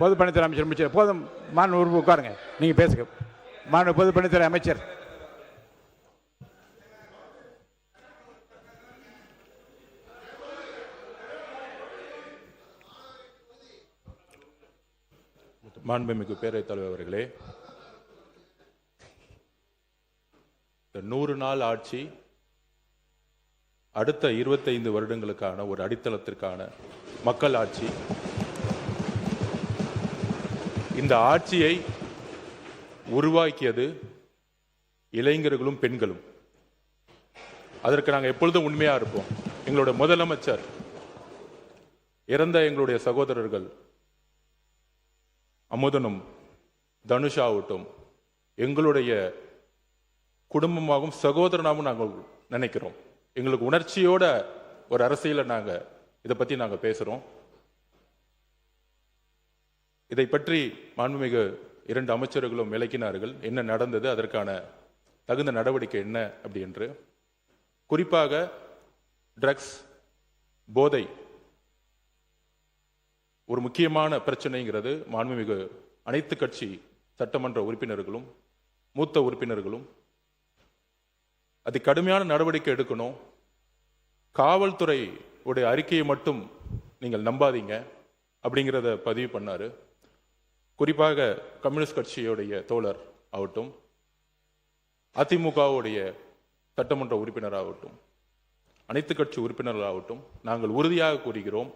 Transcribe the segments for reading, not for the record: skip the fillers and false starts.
பொதுப்பணித்துறை அமைச்சர் முடிச்சு போதும். மாண்பு உறுப்பு உட்காருங்க, நீங்க பேசுங்க. மாண்பு பொதுப்பணித்துறை அமைச்சர். மாண்புமிகு பேரவைத் தலைவர் அவர்களே, 100 நாள் ஆட்சி அடுத்த 25 வருடங்களுக்கான ஒரு அடித்தளத்திற்கான மக்கள் ஆட்சி. இந்த ஆட்சியை உருவாக்கியது இளைஞர்களும் பெண்களும். அதற்கு நாங்கள் எப்பொழுதும் உண்மையா இருப்போம். எங்களுடைய முதலமைச்சர் இறந்த எங்களுடைய சகோதரர்கள் அமுதனும் தனுஷாவட்டும் எங்களுடைய குடும்பமாகவும் சகோதரனாகவும் நாங்கள் நினைக்கிறோம். எங்களுக்கு உணர்ச்சியோட ஒரு அரசியலை இதை பத்தி நாங்கள் பேசுறோம். இதை பற்றி மாண்புமிகு 2 அமைச்சர்களும் விளக்கினார்கள். என்ன நடந்தது, அதற்கான தகுந்த நடவடிக்கை என்ன அப்படி என்று. குறிப்பாக ட்ரக்ஸ், போதை ஒரு முக்கியமான பிரச்சனைங்கிறது மாண்புமிகு அனைத்து கட்சி சட்டமன்ற உறுப்பினர்களும் மூத்த உறுப்பினர்களும் அது கடுமையான நடவடிக்கை எடுக்கணும். காவல்துறை உடைய அறிக்கையை மட்டும் நீங்கள் நம்பாதீங்க அப்படிங்கிறத பதிவு பண்ணாரு. குறிப்பாக கம்யூனிஸ்ட் கட்சியுடைய தோழர் ஆகட்டும், அதிமுகவுடைய சட்டமன்ற உறுப்பினராகட்டும், அனைத்து கட்சி உறுப்பினர்களாகட்டும், நாங்கள் உறுதியாக கூறுகிறோம்,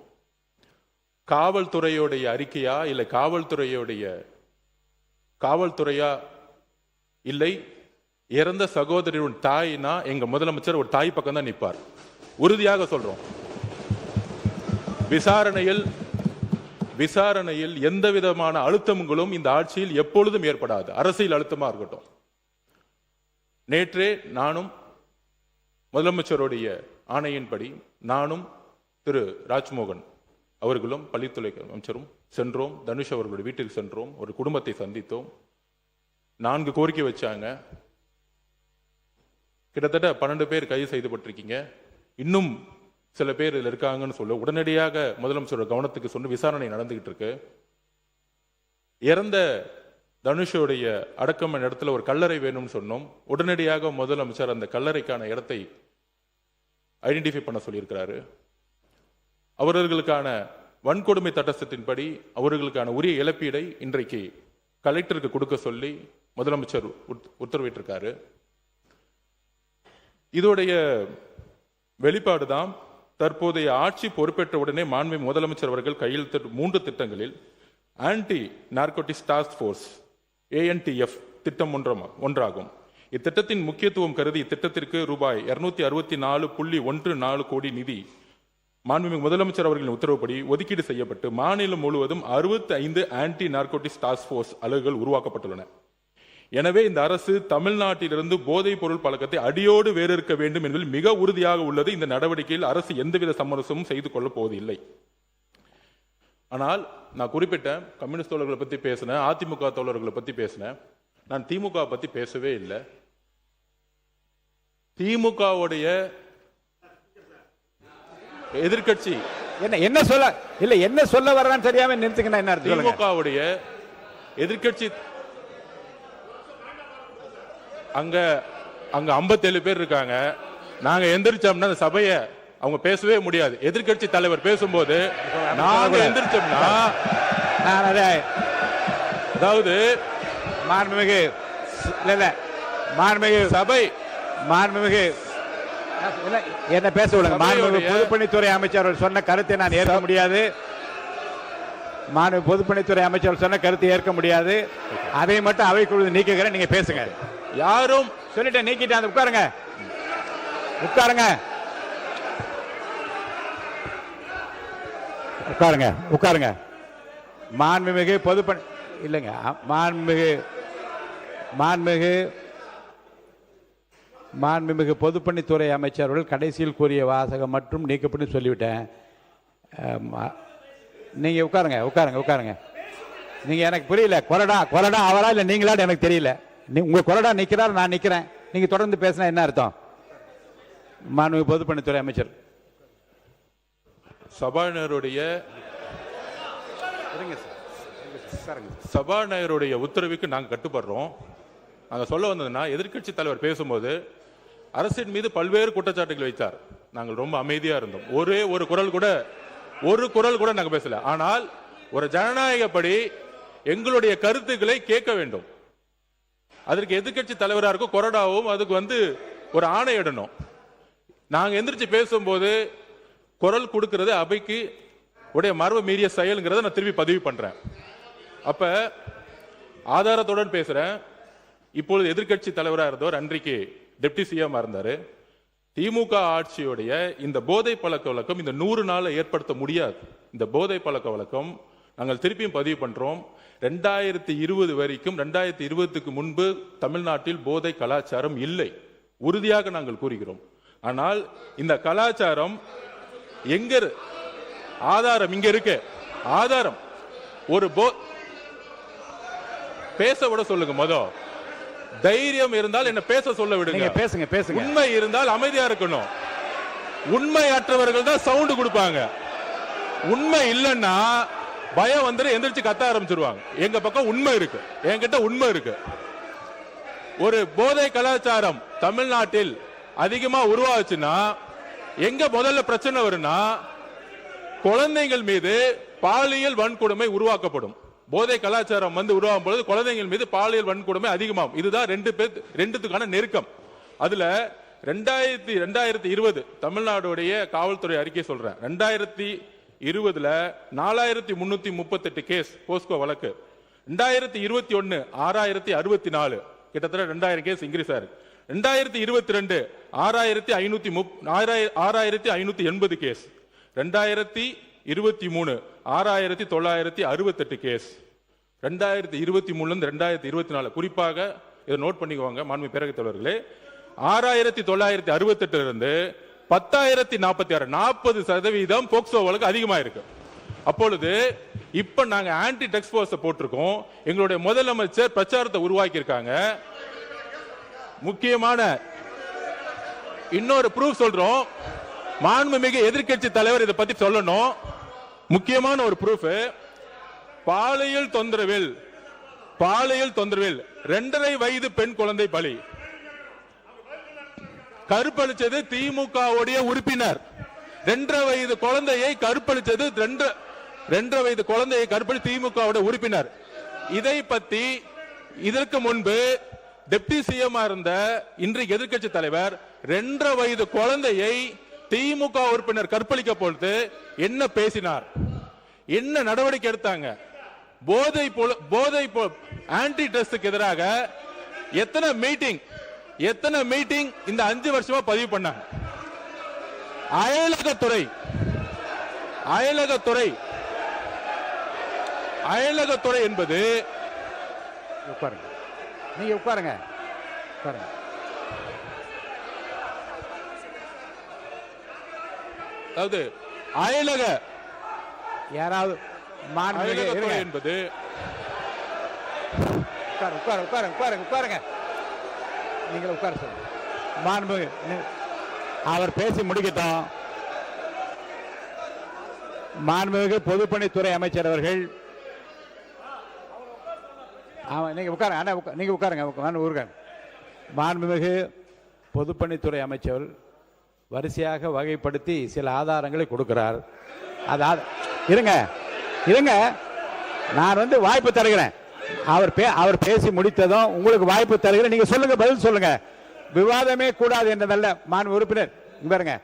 காவல்துறையுடைய அறிக்கையா இல்லை காவல்துறையா இல்லை இறந்த சகோதரியின் தாய்னா எங்க முதலமைச்சர் ஒரு தாய் பக்கம் தான் நிற்பார். உறுதியாக சொல்றோம். விசாரணையில் எந்த விதமான அழுத்தங்களும் இந்த ஆட்சியில் எப்பொழுதும் ஏற்படாது. அரசியல் அழுத்தமா இருக்கட்டும். நேற்றே நானும் முதலமைச்சருடைய ஆணையின்படி நானும் திரு ராஜ்மோகன் அவர்களும் பள்ளித்துறை அமைச்சரும் சென்றோம். தனுஷ் அவர்களுடைய வீட்டில் சென்றோம். ஒரு குடும்பத்தை சந்தித்தோம். 4 கோரிக்கை வச்சாங்க. கிட்டத்தட்ட 12 பேர் கைது செய்யப்பட்டிருக்கீங்க. இன்னும் சில பேர் இதில் இருக்காங்கன்னு சொல்ல உடனடியாக முதலமைச்சரோட கவனத்துக்கு சொன்ன விசாரணை நடந்துகிட்டு இருக்கு. இறந்த தனுஷோடைய அடக்கம் இடத்துல ஒரு கல்லறை வேணும்னு சொன்னோம். உடனடியாக முதலமைச்சர் அந்த கல்லறைக்கான இடத்தை ஐடென்டிஃபை பண்ண சொல்லியிருக்கிறாரு. அவர்களுக்கான வன்கொடுமை தட்டத்தின்படி அவர்களுக்கான உரிய இழப்பீடை இன்றைக்கு கலெக்டருக்கு கொடுக்க சொல்லி முதலமைச்சர் உத்தரவிட்டிருக்காரு. இதோடைய வெளிப்பாடுதான் தற்போதைய ஆட்சி பொறுப்பேற்ற உடனே மாண்புமிகு முதலமைச்சர் அவர்கள் கையெழுத்து 3 திட்டங்களில் anti narcotics task force ANTF திட்டம் ஒன்றாகும். இத்திட்டத்தின் முக்கியத்துவம் கருதி இத்திட்டத்திற்கு ரூபாய் 264.14 கோடி நிதி மாண்புமிகு முதலமைச்சர் அவர்களின் உத்தரவுப்படி ஒதுக்கீடு செய்யப்பட்டு மாநிலம் முழுவதும் 65 ஆன்டி நார்கோட்டிக்ஸ் டாஸ்க் போர்ஸ் அலகுகள் உருவாக்கப்பட்டுள்ளன. எனவே இந்த அரசு தமிழ்நாட்டிலிருந்து போதைப் பொருள் பழக்கத்தை அடியோடு வேறறுக்க வேண்டும் என்பதில் மிக உறுதியாக உள்ளது. இந்த நடவடிக்கையில் அரசு எந்தவித சமரசமும் செய்து கொள்ளப் போவதில்லை. ஆனால் நான் குறிப்பிட்ட கம்யூனிஸ்ட் தோழர்களை பத்தி பேசினேன், அதிமுக தோழர்களை பத்தி பேசினேன். நான் திமுக பத்தி பேசவே இல்லை. திமுகவுடைய எதிர்கட்சி என்ன சொல்ல வர்றான்னு தெரியாம நிறுத்துக்கணும். என்ன திமுகவுடைய எதிர்கட்சி அங்க 57 பேர் இருக்காங்க. நாங்க எந்திரிச்சோம்னா அந்த சபையை அவங்க பேசவே முடியாது. எதிர்கட்சி தலைவர் பேசும்போது நாங்க எந்திரிச்சோம்னா அதாவது மாண்புமிகு சபை என்ன பேச விடுங்க. மாண்புமிகு பொதுப்பணித்துறை அமைச்சர் சொன்ன கருத்தை நான் ஏற்க முடியாது. மாண்புமிகு பொதுப்பணித்துறை அமைச்சர் சொன்ன கருத்தை ஏற்க முடியாது. அதை மட்டும் அவைக்குழு நீக்குகிறேன். நீங்க பேசுங்க. யாரும் சொல்லிட்டு நீக்கிட்டு உட்காருங்க. மாண்புமிகு பொதுப்பணி இல்லைங்க. மாண்புமிகு பொதுப்பணித்துறை அமைச்சர்கள் கடைசியில் கூறிய வாசகம் மற்றும் நீக்கப்பட்டு சொல்லிவிட்டேன். நீங்க உட்காருங்க. நீங்க எனக்கு புரியல. கொறடா அவரா இல்ல நீங்களா எனக்கு தெரியல. உங்க கொறடா நிக்கிறார், நான் நிக்கிறேன். நீங்க தொடர்ந்து பேசினா என்ன அர்த்தம்? மாண்புமிகு பொதுப்பணித்துறை அமைச்சர். சபாநாயகருடைய சபாநாயகருடைய உத்தரவுக்கு நாங்க கட்டுப்படுறோம். நாங்க சொல்ல வந்ததுன்னா, எதிர்க்கட்சி தலைவர் பேசும்போது அரசின் மீது பல்வேறு குற்றச்சாட்டுகள் வைத்தார். நாங்கள் ரொம்ப அமைதியா இருந்தோம். ஒரு குரல் கூட நாங்க பேசல. ஆனால் ஒரு ஜனநாயகப்படி எங்களுடைய கருத்துக்களை கேட்க வேண்டும். அதற்கு எதிர்க்கட்சி தலைவராக இருக்கும் கொறடாவும் அதுக்கு ஒரு ஆணையிடணும். நாங்க எந்திரிச்சு பேசும்போது குரல் கொடுக்கிறது அவைக்கு உடைய மரபு மீறிய செயல்ங்கிறத நான் திருப்பி பதிவு பண்றேன். அப்ப ஆதாரத்துடன் பேசுறேன். இப்பொழுது எதிர்க்கட்சி தலைவராக இருந்தவர் அன்றைக்கு டெப்டி சிஎம் இருந்தாரு. திமுக ஆட்சியுடைய இந்த போதை பழக்க வழக்கம் இந்த 100 நாளை ஏற்படுத்த முடியாது. இந்த போதை பழக்க வழக்கம் நாங்கள் திருப்பியும் பதிவு பண்றோம். 2020 வரைக்கும் 2020க்கு முன்பு தமிழ்நாட்டில் போதை கலாச்சாரம் இல்லை, உறுதியாக நாங்கள் கூறுகிறோம். ஆனால் இந்த கலாச்சாரம் எங்க ஆதாரம் இங்க இருக்கு. ஆதாரம் ஒரு பேச விட சொல்லுங்க. தைரியம் இருந்தால் என்ன பேச சொல்ல விடுங்க. பேசுங்க. உண்மை இருந்தால் அமைதியா இருக்கணும். உண்மையற்றவர்கள் தான் சவுண்ட் கொடுப்பாங்க. உண்மை இல்லைன்னா பயம் எந்திரிச்சு கத்த ஆரம்பிச்சிருவாங்க. எங்க பக்கம் உண்மை இருக்கு, என்கிட்ட உண்மை இருக்கு. ஒரு போதை கலாச்சாரம் தமிழ்நாட்டில் அதிகமா உருவாச்சுன்னா எங்க முதல்ல பிரச்சனை வரும்னா, குழந்தைகள் மீது பாலியல் வன்கொடுமை உருவாக்கப்படும். போதை கலாச்சாரம் உருவாகும் பொழுது குழந்தைகள் மீது பாலியல் வன்கொடுமை அதிகமாகும். இதுதான் ரெண்டுத்துக்கான நெருக்கம். அதுல 2020 தமிழ்நாடுடைய காவல்துறை அறிக்கை சொல்றேன். 2020 4338 கேஸ் போஸ்கோ வழக்கு. 2021 6064, கிட்டத்தட்ட 2000 கேஸ் இன்க்ரீஸ் ஆயிருக்கு. 2022 6580 கேஸ். 2023 6968 கேஸ். 2023 2024 குறிப்பாக இதை நோட் பண்ணிக்குவாங்க மாண்புமிகு பேரவைத் தலைவர்களே. 6968 இருந்து 10,046 40% போக்சோ வழக்கு அதிகமா இருக்கு. அப்பொழுது இப்ப நாங்க ஆன்டி ட்ரக்ஸ் போர்ஸ் போட்டிருக்கோம். எங்களுடைய முதலமைச்சர் பிரச்சாரத்தை உருவாக்கி இருக்காங்க. முக்கியமான இன்னொரு ப்ரூஃப் சொல்றோம். மாண்புமிகு எதிர்க்கட்சி தலைவர் இதை பத்தி சொல்லணும். முக்கியமான ஒரு ப்ரூஃப், பாலியல் தொந்தரவில் 2.5 வயது பெண் குழந்தை பலி. கற்பழிச்சது திமுகவுடைய உறுப்பினர். 2.5 வயது குழந்தையை கற்பழிச்சது 2.5 வயது குழந்தையை கற்பழி திமுகவுடைய உறுப்பினர். இதை பத்தி இதற்கு முன்பு டெப்டி சிஎம் இருந்த இன்றைக்கு எதிர்க்கட்சி தலைவர் 2.5 வயது குழந்தையை திமுக உறுப்பினர் கற்பழிக்க பொழுது என்ன பேசினார், என்ன நடவடிக்கை எடுத்தாங்க? போதை ஆன்டி ட்ரக்ஸ்க்கு எதிராக எத்தனை மீட்டிங் இந்த 5 வருஷமா பதிவு பண்ணாங்க. அயலகத்துறை என்பது நீங்க உட்காருங்க. அதாவது அயலக யாராவது அயலகத்துறை என்பது உட்காருங்க. நீங்க உட்கார சொல்லுங்க. மாண்புமிகு அவர் பேசி முடிக்கட்டும். மாண்புமிகு பொதுப்பணித்துறை அமைச்சர் அவர்கள் நீங்க உட்காருங்க. நீங்க உட்காருங்க. மாண்புமிகு பொதுப்பணித்துறை அமைச்சர் வரிசையாக வகைப்படுத்தி சில ஆதாரங்களை கொடுக்கிறார். இருங்க, நான் வாய்ப்பு தருகிறேன். அவர் பேசி முடித்ததும் உங்களுக்கு வாய்ப்பு தருகிறேன். நீங்க சொல்லுங்க, பதில் சொல்லுங்க. விவாதமே கூடாது என்றதல்ல. மாண்பு உறுப்பினர் பாருங்க,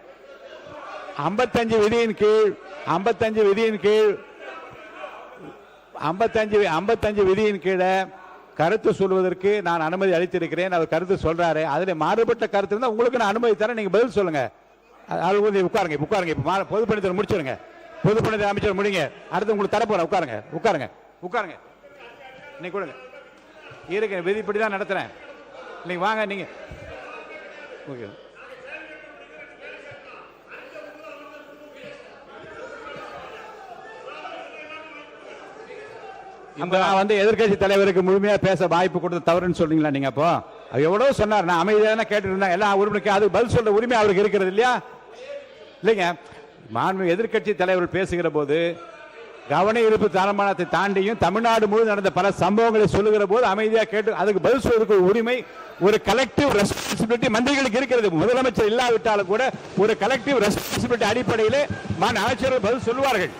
55 விதியின் கீழே கருத்து சொல்வதற்கு நான் அனுமதி அளித்திருக்கிறேன். அவர் கருத்து சொல்றாரு. அதில் மாறுபட்ட கருத்து இருந்தால் உங்களுக்கு நான் அனுமதி தரேன். நீங்க பதில் சொல்லுங்க. உட்காருங்க. இப்ப பொதுப்பணித்துறை முடிச்சிருங்க. பொதுப்பணித்துறை அமைச்சர் முடிங்க. அடுத்து உங்களுக்கு தரப்போற. உட்காருங்க. நீங்க கொடுங்க. இருக்க விதிப்படி தான் நடத்துறேன். நீங்க வாங்க. நீங்க நான் எதிர்க்கட்சி தலைவருக்கு முழுமையா பேச வாய்ப்பு கொடுத்து தவறுன்னு சொல்றீங்களா? நீங்க அப்போ எவ்வளவு சொன்னார். நான் அமைதியான கேட்டு இருந்தேன். எல்லா உரிமைக்கு அது பதில் சொல்ற உரிமை அவருக்கு இருக்கிறது இல்லையா? இல்லைங்க. மாண்புமிகு எதிர்க்கட்சி தலைவர் பேசுகிற போது கவன ஈர்ப்பு தீர்மானத்தை தாண்டியும் தமிழ்நாடு முழுவதும் நடந்த பல சம்பவங்களை சொல்லுகிற போது அமைதியாக கேட்டு அதுக்கு பதில் சொல்வதற்கு உரிமை ஒரு கலெக்டிவ் ரெஸ்பான்சிபிலிட்டி மந்திரிகளுக்கு இருக்கிறது. முதலமைச்சர் இல்லாவிட்டாலும் கூட ஒரு கலெக்டிவ் ரெஸ்பான்சிபிலிட்டி அடிப்படையிலே அமைச்சர்கள் பதில் சொல்லுவார்கள்.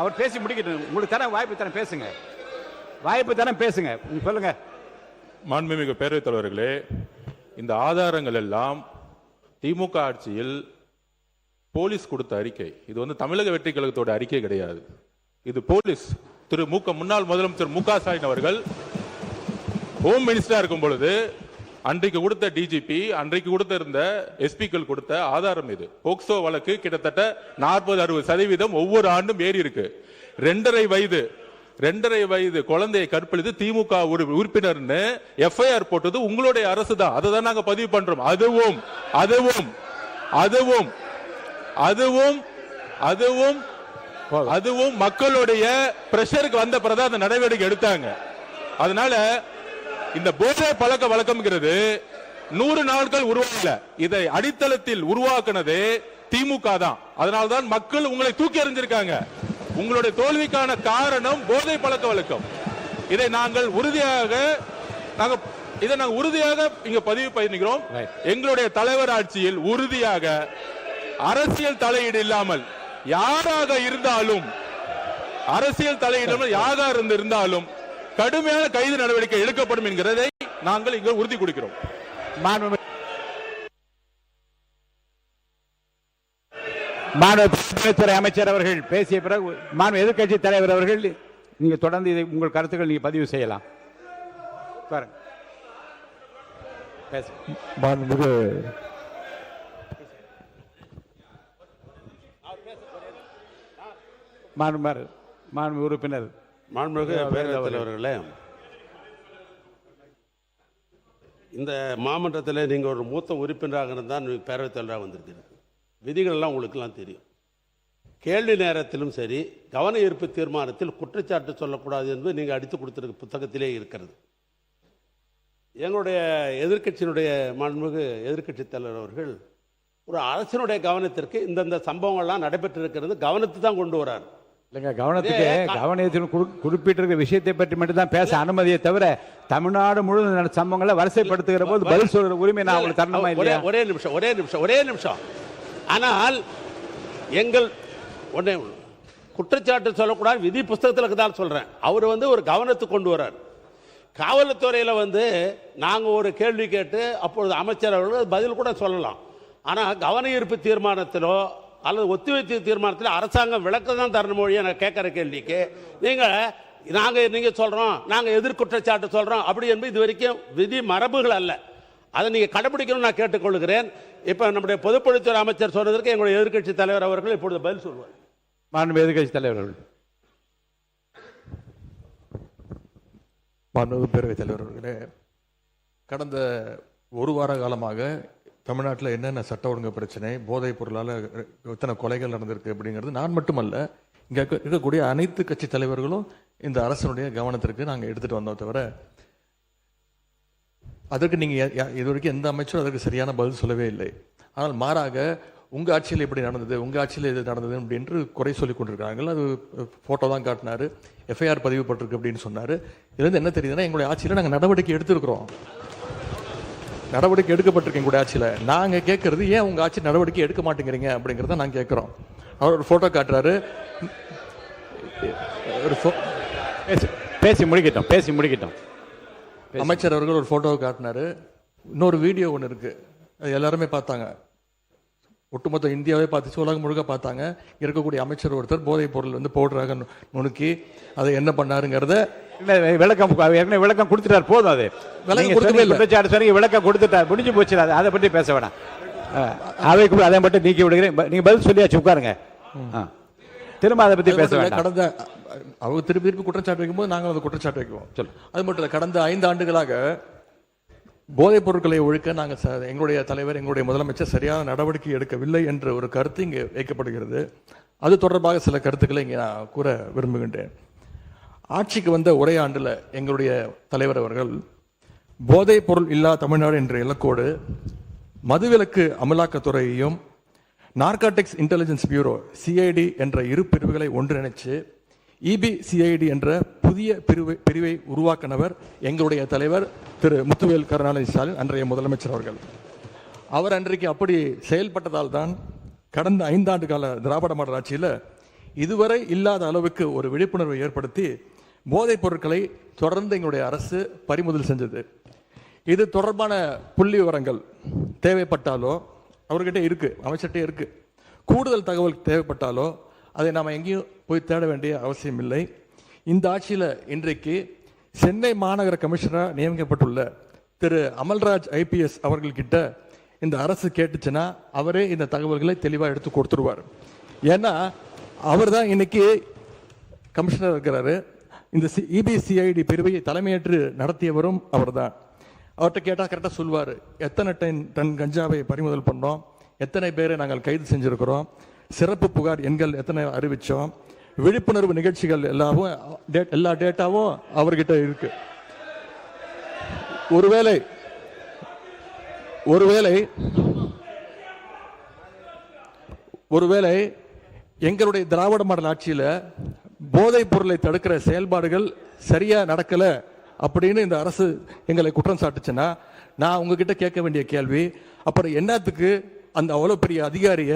அவர் பேசி முடிக்கட்டும். உங்களுக்கு தர வாய்ப்பு தர பேசுங்க, வாய்ப்பு தர பேசுங்க, சொல்லுங்க. மாண்புமிகு பேரவைத் தலைவர்களே, இந்த ஆதாரங்கள் எல்லாம் திமுக ஆட்சியில் போலீஸ் கொடுத்த அறிக்கை. இது வந்து தமிழக வெற்றி கழகத்தோட அறிக்கை கிடையாது. இது போலீஸ் முன்னாள் முதலமைச்சர் மு க ஸ்டாலின் அவர்கள் ஹோம் மினிஸ்டரா இருக்கும் பொழுது அன்றைக்கு கொடுத்த டிஜிபி, அன்றைக்கு கொடுத்த இருந்த எஸ்பிக்கள் கொடுத்த ஆதாரம் இது. போக்சோ வழக்கு கிட்டத்தட்ட 40-60% ஒவ்வொரு ஆண்டும் ஏறி இருக்கு. 2.5 வயது குழந்தையை கற்பழித்து திமுக ஒரு உறுப்பினர்னு எஃப்ஐஆர் போட்டது உங்களுடைய அரசு தான். அதை தான் நாங்க பதிவு பண்றோம். அதுவும் அதுவும் அதுவும் அதுவும் அதுவும் அதுவும் மக்களுடைய பிரஷருக்கு வந்த பிறகு அந்த நடவடிக்கை எடுத்தாங்க. அதனால இந்த போதை பழக்க வழக்கம்ங்கிறது 100 நாட்கள் உருவாக்கல. இதை அடித்தளத்தில் உருவாக்குனது திமுக தான். அதனால்தான் மக்கள் உங்களை தூக்கி எறிஞ்சிருக்காங்க. உங்களுடைய தோல்விக்கான காரணம் போதை பழக்க வழக்கம். இதை நாங்கள் உறுதியாக இங்க பதிவு பண்ணிக்கிறோம். எங்களுடைய தலைவர் ஆட்சியில் உறுதியாக அரசியல் தலையீடு இல்லாமல் யாராக இருந்தாலும் கடுமையான கைது நடவடிக்கை எடுக்கப்படும் என்கிறதை நாங்கள் இங்கு உறுதி கொடுக்கிறோம். மாண்புமிகு அமைச்சர் அவர்கள் பேசிய பிறகு மாண்பு எதிர்க்கட்சி தலைவர் அவர்கள் நீங்க தொடர்ந்து இதை உங்கள் கருத்துக்கள் நீங்க பதிவு செய்யலாம். மாண்புமிகு உறுப்பினர் மாண்புமிகு பேரவைத் தலைவர்களே, இந்த மாமன்றத்தில் நீங்கள் ஒரு மூத்த உறுப்பினராக இருந்தால் பேரவைத் தலைவராக வந்திருக்கிறீர்கள். விதிகளெல்லாம் உங்களுக்கெல்லாம் தெரியும். கேள்வி நேரத்திலும் சரி, கவன ஈர்ப்பு தீர்மானத்தில் குற்றச்சாட்டு சொல்லக்கூடாது என்பது நீங்கள் அடித்து கொடுத்திருக்க புத்தகத்திலே இருக்கிறது. எங்களுடைய எதிர்க்கட்சியினுடைய மாண்புமிகு எதிர்க்கட்சி தலைவர் அவர்கள் ஒரு அரசினுடைய கவனத்திற்கு இந்தந்த சம்பவங்கள்லாம் நடைபெற்றிருக்கிறது கவனத்தை தான் கொண்டு வரார். இல்லைங்க, கவனத்தில் குறிப்பிட்டிருக்கிற விஷயத்தை பற்றி மட்டும்தான் பேச அனுமதியை தவிர தமிழ்நாடு முழுவதும் சம்பவங்களை வரிசைப்படுத்துகிற போது பதில் சொல்ற உரிமை நான் உங்களுக்கு தரணுமா இல்லையா? ஒரே நிமிஷம். ஆனால் எங்கள் குற்றச்சாட்டு சொல்லக்கூடாது, விதி புஸ்தகத்தில் தான் சொல்றேன். அவர் ஒரு கவனத்தை கொண்டு வரார். காவல்துறையில் நாங்கள் ஒரு கேள்வி கேட்டு அப்பொழுது அமைச்சர் அவர்கள் பதில் கூட சொல்லலாம். ஆனால் கவன ஈர்ப்பு தீர்மானத்திலோ அல்லது ஒத்திவைப்பு தீர்மானத்தில் அரசாங்கம் விளக்கம் தான் தரணும் மொழியை நான் கேட்குற கேள்விக்கு நீங்கள் சொல்கிறோம், நாங்கள் எதிர்குற்றச்சாட்டு சொல்கிறோம் அப்படி என்பது இது வரைக்கும் விதி மரபுகள் அல்ல. அதை நீங்கள் கடைபிடிக்கணும்னு நான் கேட்டுக்கொள்கிறேன். இப்போ நம்முடைய பொதுப்பணித்துறை அமைச்சர் சொன்னதற்கு எங்களுடைய எதிர்க்கட்சி தலைவர் அவர்கள் இப்பொழுது பதில் சொல்வார். மாண்புமிகு எதிர்க்கட்சி தலைவர் அவர்கள். மாண்புமிகு பேரவைத் தலைவர் அவர்களே, கடந்த ஒரு வார காலமாக தமிழ்நாட்டில் என்னென்ன சட்ட ஒழுங்கு பிரச்சனை, போதைப் பொருளால் எத்தனை கொலைகள் நடந்திருக்கு அப்படிங்கிறது நான் மட்டுமல்ல, இங்கே இருக்கக்கூடிய அனைத்து கட்சி தலைவர்களும் இந்த அரசனுடைய கவனத்திற்கு நாங்கள் எடுத்துகிட்டு வந்தோம். தவிர அதற்கு நீங்கள் இது வரைக்கும் எந்த அமைச்சரும் அதற்கு சரியான பதில் சொல்லவே இல்லை. ஆனால் மாறாக உங்கள் ஆட்சியில் எப்படி நடந்தது, உங்கள் ஆட்சியில் எது நடந்தது அப்படின்று குறை சொல்லி கொண்டிருக்கிறாங்க. அது ஃபோட்டோ தான் காட்டினார், எஃப்ஐஆர் பதிவு பட்டிருக்கு அப்படின்னு சொன்னார். இதுலேருந்து என்ன தெரியுதுன்னா, எங்களுடைய ஆட்சியில் நாங்கள் நடவடிக்கை எடுத்திருக்கிறோம், நடவடிக்கை எடுக்கப்பட்டிருக்கு எங்களுடைய ஆட்சியில். நாங்கள் கேட்கறது ஏன் உங்கள் ஆட்சி நடவடிக்கை எடுக்க மாட்டேங்கிறீங்க அப்படிங்கிறத நாங்கள் கேட்குறோம். அவர் ஒரு ஃபோட்டோ காட்டுறாரு. பேசி முடிக்கட்டும். அமைச்சர் அவர்கள் ஒரு ஃபோட்டோவை காட்டினாரு. இன்னொரு வீடியோ ஒன்று இருக்குது, அது எல்லாருமே பார்த்தாங்க, ஒட்டுமொத்த இந்தியாவே பார்த்துச்சு, உலகம் முழுக்க பார்த்தாங்க. இருக்கக்கூடிய அமைச்சர் ஒருத்தர் போதைப் பொருள் பவுடராக நுணுக்கி அதை என்ன பண்ணாருங்கிறத விளக்கம் கொடுத்துட்டார். போதும், அது விளக்கம் கொடுத்துட்டார், முடிஞ்சு போச்சு. அதை பற்றி பேச வேணாம். அவைக்கு அதை மட்டும் நீக்கி விடுகிறேன். நீங்க பதில் சொல்லியாச்சு, உட்காருங்க. திரும்ப அதை பற்றி பேச வேண்டாம். கடந்த அவங்க திருப்பி குற்றச்சாட்டு வைக்கும்போது நாங்கள் அதை குற்றச்சாட்டு வைக்குவோம். அது மட்டும் இல்லை, கடந்த 5 ஆண்டுகளாக போதைப் பொருட்களை ஒழிக்க நாங்கள் எங்களுடைய தலைவர், எங்களுடைய முதலமைச்சர் சரியான நடவடிக்கை எடுக்கவில்லை என்ற ஒரு கருத்து இங்கே வைக்கப்படுகிறது. அது தொடர்பாக சில கருத்துக்களை இங்கே நான் கூற விரும்புகின்றேன். ஆட்சிக்கு வந்த ஒரே ஆண்டில் எங்களுடைய தலைவர் அவர்கள் போதைப் பொருள் இல்லா தமிழ்நாடு என்ற இலக்கோடு மதுவிலக்கு அமலாக்கத்துறையையும் நார்காட்டிக்ஸ் இன்டெலிஜென்ஸ் பியூரோ சிஐடி என்ற இரு பிரிவுகளை ஒன்றிணைச்சு இபிசிஐடி என்ற புதிய பிரிவை உருவாக்கினவர் எங்களுடைய தலைவர் திரு முத்துவேல் கருணாநிதி ஸ்டாலின், அன்றைய முதலமைச்சர் அவர்கள். அவர் அன்றைக்கு அப்படி செயல்பட்டதால் தான் கடந்த 5 ஆண்டு கால திராவிட மாடல் ஆட்சியில் இதுவரை இல்லாத அளவுக்கு ஒரு விழிப்புணர்வை ஏற்படுத்தி போதைப் பொருட்களை தொடர்ந்து எங்களுடைய அரசு பறிமுதல் செஞ்சது. இது தொடர்பான புள்ளி விவரங்கள் தேவைப்பட்டாலோ அவர்கிட்ட இருக்கு, அமைச்சர்கிட்ட இருக்கு. கூடுதல் தகவல் தேவைப்பட்டாலோ அதை நாம் எங்கேயும் போய் தேட வேண்டிய அவசியம் இல்லை. இந்த ஆட்சியில் இன்றைக்கு சென்னை மாநகர கமிஷனராக நியமிக்கப்பட்டுள்ள திரு அமல்ராஜ் ஐபிஎஸ் அவர்கள்கிட்ட இந்த அரசு கேட்டுச்சுன்னா அவரே இந்த தகவல்களை தெளிவாக எடுத்து கொடுத்துருவார். ஏன்னா அவர் தான் இன்னைக்கு கமிஷனர் இருக்கிறாரு. இந்த இபிசிஐடி பிரிவை தலைமையேற்று நடத்தியவரும் அவர் தான். அவர்கிட்ட கேட்டால் கரெக்டாக சொல்லுவார், எத்தனை டன் கஞ்சாவை பறிமுதல் பண்ணோம், எத்தனை பேரை நாங்கள் கைது செஞ்சுருக்கிறோம், சிறப்பு புகார் எண்கள் எத்தனை அறிவித்தோம், விழிப்புணர்வு நிகழ்ச்சிகள் எல்லா டேட்டாவும் அவர்கிட்ட இருக்கு. ஒருவேளை எங்களுடைய திராவிட மாடல் ஆட்சியில் போதைப் பொருளை தடுக்கிற செயல்பாடுகள் சரியா நடக்கல அப்படின்னு இந்த அரசு எங்களை குற்றம் சாட்டுச்சுன்னா நான் உங்ககிட்ட கேட்க வேண்டிய கேள்வி, அப்புறம் என்னத்துக்கு அந்த அவ்வளவு பெரிய அதிகாரிய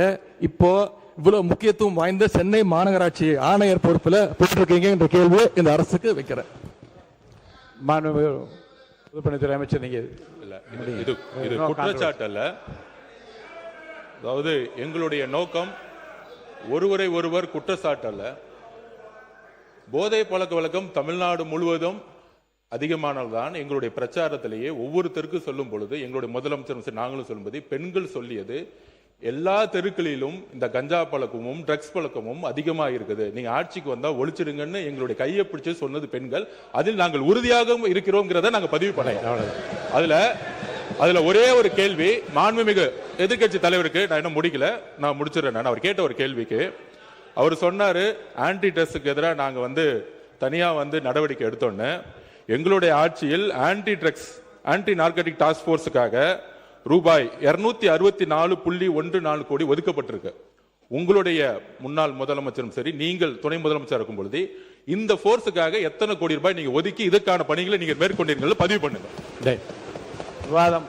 இப்போ இவ்வளவு முக்கியத்துவம் வாய்ந்த சென்னை மாநகராட்சி ஆணையர் பொறுப்புல போட்டிருக்கீங்க என்ற கேள்வியை இந்த அரசுக்கு வைக்கிறேன். பொதுப்பணித்துறை அமைச்சர், நீங்க இது குற்றச்சாட்டு அல்ல. அதாவது எங்களுடைய நோக்கம் ஒருவரை ஒருவர் குற்றச்சாட்டு அல்ல. போதை பழக்க வழக்கம் தமிழ்நாடு முழுவதும் அதிகமானதுதான். எங்களுடைய பிரச்சாரத்திலேயே ஒவ்வொருத்தருக்கும் சொல்லும் பொழுது எங்களுடைய முதலமைச்சர் நாங்களும் சொல்லும்போது பெண்கள் சொல்லியது எல்லா தெருக்களிலும் இந்த கஞ்சா பழக்கமும் ட்ரக்ஸ் பழக்கமும் அதிகமாக இருக்குது, நீங்க ஆட்சிக்கு வந்தா ஒழிச்சிடுங்கன்னு எங்களுடைய கையை பிடிச்சு சொன்னது பெண்கள். அதில் நாங்கள் உறுதியாக இருக்கிறோங்கிறத நாங்க பதிவு பண்ணோம். அதுல ஒரே ஒரு கேள்வி மாண்புமிகு எதிர்க்கட்சி தலைவருக்கு, நான் இன்னும் முடிக்கல, நான் முடிச்சிடறேன். அவர் கேட்ட ஒரு கேள்விக்கு அவர் சொன்னாரு, ஆன்டி ட்ரக்ஸுக்கு எதிராக நாங்க தனியா நடவடிக்கை எடுத்தோன்னு. எங்களுடைய ஆட்சியில் anti drugs anti narcotic task போர்ஸுக்காக ரூபாய் 264.14 கோடி ஒதுக்கப்பட்டிருக்கு. உங்களுடைய முன்னாள் முதலமைச்சரும் சரி, நீங்கள் துணை முதலமைச்சர் இருக்கும் பொழுது இந்த போர்ஸுக்காக எத்தனை கோடி ரூபாய் நீங்க ஒதுக்கி இதற்கான பணிகளை நீங்க மேற்கொண்டீர்கள் பதிவு பண்ணுங்க. விவாதம்